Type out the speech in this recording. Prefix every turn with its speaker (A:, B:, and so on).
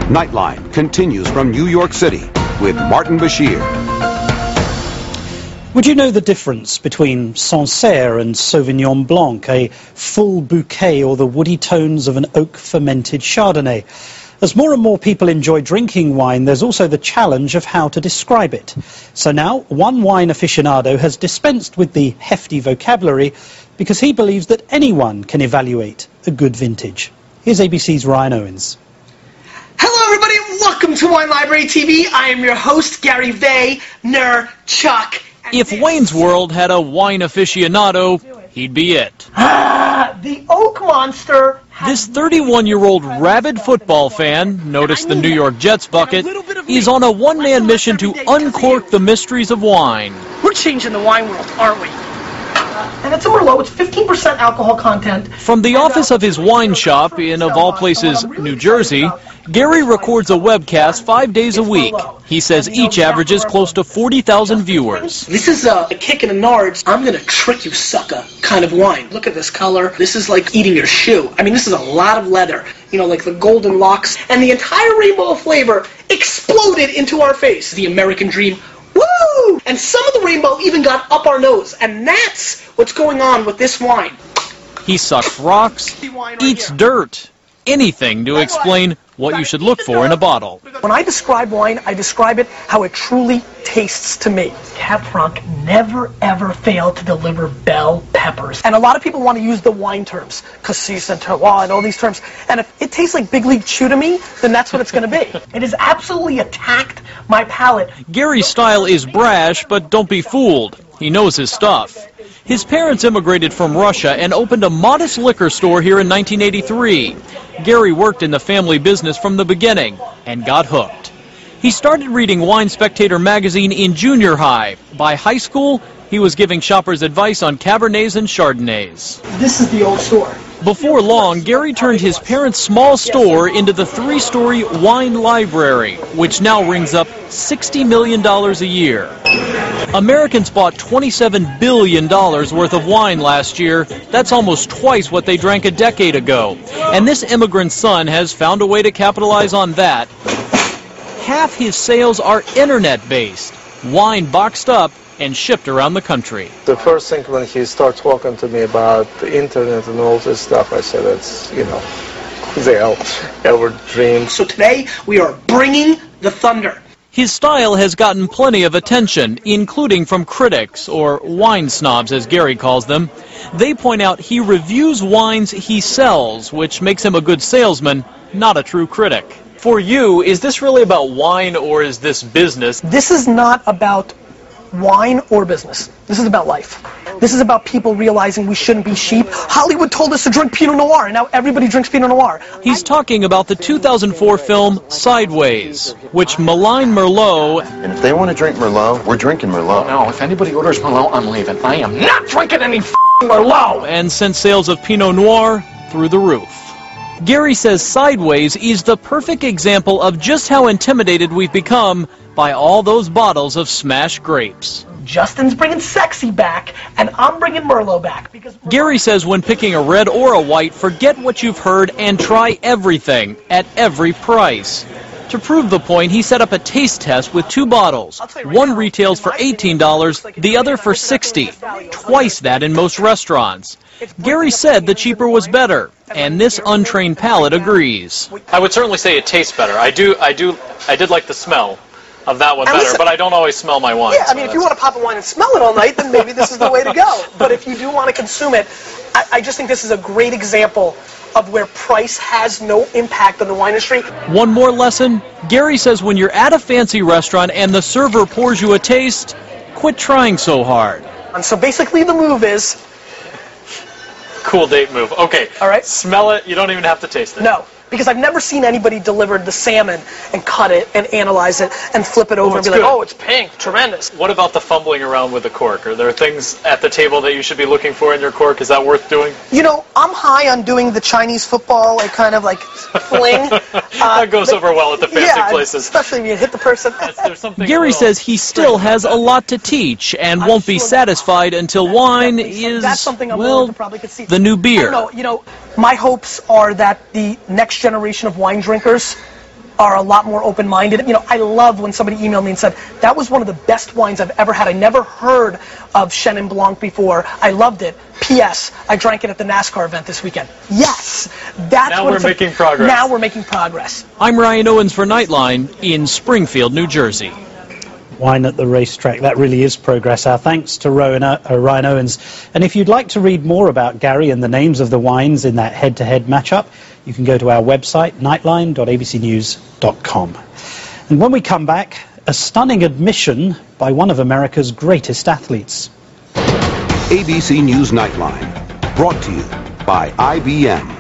A: Nightline continues from New York City with Martin Bashir.
B: Would you know the difference between Sancerre and Sauvignon Blanc, a full bouquet or the woody tones of an oak-fermented Chardonnay? As more and more people enjoy drinking wine, there's also the challenge of how to describe it. So now, one wine aficionado has dispensed with the hefty vocabulary because he believes that anyone can evaluate a good vintage. Here's ABC's Ryan Owens.
C: Hello everybody and welcome to Wine Library TV. I am your host, Gary Vaynerchuk.
D: If Wayne's World had a wine aficionado, he'd be it.
C: The Oak Monster.
D: This 31-year-old rabid football fan, notice the New York Jets bucket, is on a one-man mission to uncork the mysteries of wine.
C: We're changing the wine world, aren't we? And it's a Merlot. It's 15% alcohol content.
D: From the office of his wine shop in, of all places, New Jersey, Gary records a webcast 5 days a week. He says each averages close to 40,000 viewers.
C: This is a kick in the nards. I'm going to trick you, sucker, kind of wine. Look at this color. This is like eating your shoe. I mean, this is a lot of leather. You know, like the golden locks. And the entire rainbow of flavor exploded into our face. The American dream. Woo! And some of the rainbow even got up our nose. And that's what's going on with this wine.
D: He sucks rocks, eats dirt, anything to explain what you should look for in a bottle.
C: When I describe wine, I describe it how it truly tastes to me. Cab Franc never ever failed to deliver bell peppers. And a lot of people want to use the wine terms, cassis and terroir and all these terms. And if it tastes like Big League Chew to me, then that's what it's going to be. It has absolutely attacked my palate.
D: Gary's style is brash, but don't be fooled. He knows his stuff. His parents immigrated from Russia and opened a modest liquor store here in 1983. Gary worked in the family business from the beginning and got hooked. He started reading Wine Spectator magazine in junior high. By high school, he was giving shoppers advice on Cabernets and Chardonnays.
C: This is the old store.
D: Before long, Gary turned his parents' small store into the 3-story wine library, which now rings up $60 million a year. Americans bought $27 billion worth of wine last year. That's almost twice what they drank a decade ago. And this immigrant son has found a way to capitalize on that. Half his sales are internet-based, wine boxed up and shipped around the country.
E: The first thing when he starts talking to me about the internet and all this stuff, I said, it's, you know, our dream.
C: So today, we are bringing the thunder.
D: His style has gotten plenty of attention, including from critics, or wine snobs as Gary calls them. They point out he reviews wines he sells, which makes him a good salesman, not a true critic. For you, is this really about wine or is this business?
C: This is not about wine or business. This is about life. This is about people realizing we shouldn't be sheep. Hollywood told us to drink Pinot Noir, and now everybody drinks Pinot Noir.
D: He's talking about the 2004 film Sideways, which maligned Merlot.
F: And if they want to drink Merlot, we're drinking Merlot.
G: No, if anybody orders Merlot, I'm leaving. I am not drinking any Merlot!
D: And sent sales of Pinot Noir through the roof. Gary says Sideways is the perfect example of just how intimidated we've become by all those bottles of smashed grapes.
C: Justin's bringing sexy back, and I'm bringing Merlot back. Because
D: Gary says when picking a red or a white, forget what you've heard and try everything at every price. To prove the point, he set up a taste test with 2 bottles. One retails for $18, the other for $60, twice that in most restaurants. Gary said the cheaper was better, and this untrained palate agrees.
H: I would certainly say it tastes better. I did like the smell of that one better,
C: listen,
H: but I don't always smell my wine.
C: Yeah, I mean, if you want to pop a wine and smell it all night, then maybe this is the way to go. But if you do want to consume it, I just think this is a great example of where price has no impact on the wine industry.
D: One more lesson, Gary says when you're at a fancy restaurant and the server pours you a taste, quit trying so hard.
C: And so basically the move is...
H: Cool date move. Okay.
C: All right.
H: Smell it. You don't even have to taste it.
C: No. Because I've never seen anybody deliver the salmon and cut it and analyze it and flip it over and be like, oh, it's pink, tremendous.
H: What about the fumbling around with the cork? Are there things at the table that you should be looking for in your cork? Is that worth doing?
C: You know, I'm high on doing the Chinese football, like kind of like fling.
H: That goes over well at the fancy places.
C: Especially when you hit the person.
D: Gary says he still has a lot to teach and won't be satisfied until wine is, well, the new beer.
C: You know, my hopes are that the next generation of wine drinkers are a lot more open-minded. You know, I love when somebody emailed me and said, that was one of the best wines I've ever had. I never heard of Chenin Blanc before. I loved it. P.S. I drank it at the NASCAR event this weekend. Yes! That's
H: now
C: what
H: we're making progress.
C: Now we're making progress.
D: I'm Ryan Owens for Nightline in Springfield, New Jersey.
B: Wine at the racetrack, that really is progress. Our thanks to Ryan Owens. And if you'd like to read more about Gary and the names of the wines in that head-to-head matchup, you can go to our website, nightline.abcnews.com. And when we come back, a stunning admission by one of America's greatest athletes.
A: ABC News Nightline, brought to you by IBM.